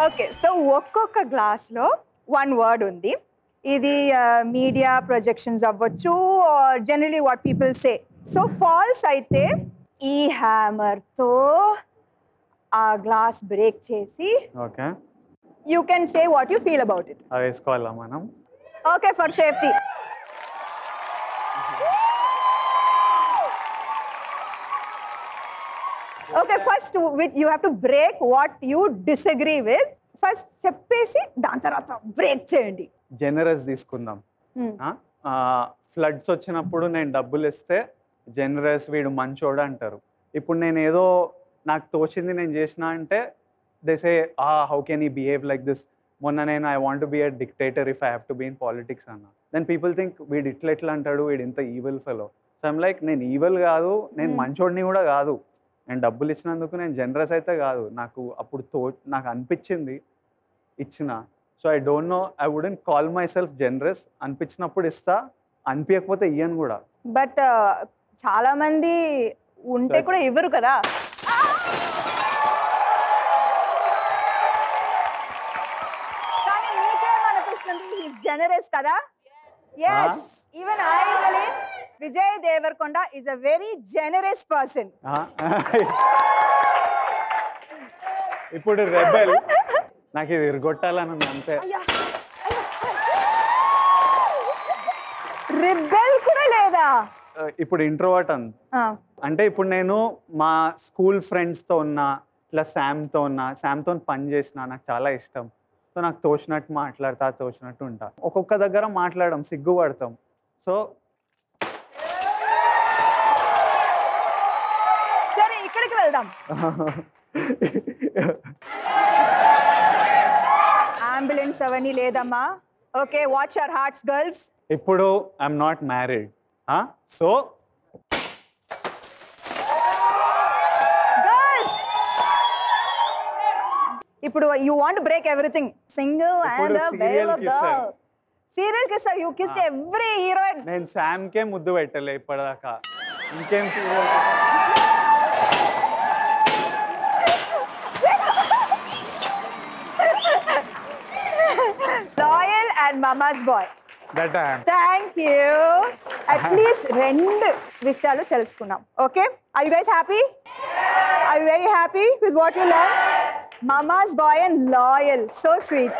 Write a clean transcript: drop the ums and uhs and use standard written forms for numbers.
Okay so ఒక్కొక్క గ్లాస్లో 1 word ఉంది. ఇది మీడియా ప్రొజెక్షన్స్ అవ్వచ్చు, generally what people say. So false అయితే ఈ హ్యామర్తో ఆ గ్లాస్ బ్రేక్ చేసి okay you can say what you feel about it. అది వేసుకోవాలా మనం? Okay for safety. Okay first you have to break what you disagree with. First చెప్పేసి దాని తర్వాత బ్రేక్ చేయండి. జనరస్ తీసుకుందాం. ఫ్లడ్స్ వచ్చినప్పుడు నేను డబ్బులు ఇస్తే జనరస్, వీడు మంచోడు అంటారు. ఇప్పుడు నేను ఏదో నాకు తోచింది నేను చేసిన అంటే they say how can he behave like this. మొన్న నేను I want to be a dictator if I have to be in politics అన్న. దెన్ పీపుల్ థింక్ వీడు ఎట్లా అంటాడు, వీడు ఇంత evil fellow. So I'm like నేను ఈవిల్ కాదు, నేను మంచోడిని కూడా కాదు. నేను డబ్బులు ఇచ్చినందుకు నేను జనరస్ అయితే కాదు, నాకు అప్పుడు నాకు అనిపించింది ఇచ్చిన. So I don't know, I wouldn't call my self generous. అనిపించినప్పుడు ఇస్తా, అనిపించకపోతే ఇయ్యను కూడా. బట్ చాలా మంది ఉంటే కూడా ఇవ్వరు కదా. కానీ నీకేమనిపిస్తుంది హీస్ జనరస్ కదా? yes even I believe Vijay Devarkonda is a very generous person. ఇప్పుడు రెబెల్ నాకు ఇది ఇరగొట్టాలని అంతే. రెబెల్ కూడా లేదా? ఇప్పుడు ఇంట్రోవర్ట్ అంటే ఇప్పుడు నేను మా స్కూల్ ఫ్రెండ్స్తో ఉన్నా, ఇట్లా శామ్తో పని చేసిన, నాకు చాలా ఇష్టం. సో నాకు తోచినట్టు మాట్లాడతా, తోచినట్టు ఉంటా. ఒక్కొక్క దగ్గర మాట్లాడడం సిగ్గుపడతాం. సో సరే ఇక్కడికి వెళ్దాం. అంబులెన్స్ అవన్నీ లేదమ్మా. Okay watch your hearts girls. ఇప్పుడు ఐఎమ్ నాట్ మ్యారీడ్. సో ఇప్పుడు you want break everything. Single and serial kiss. You kissed every heroine. నేను శామ్కే ముద్దు పెట్టలే ఇప్పటిదాకా, ఇంకేం serial? Loyal and mama's boy. Thank you. At least 2 విషయాలు తెలుసుకున్నాం. Okay are you guys happy? Are you very happy with what you learn? Mama's boy and loyal. So sweet.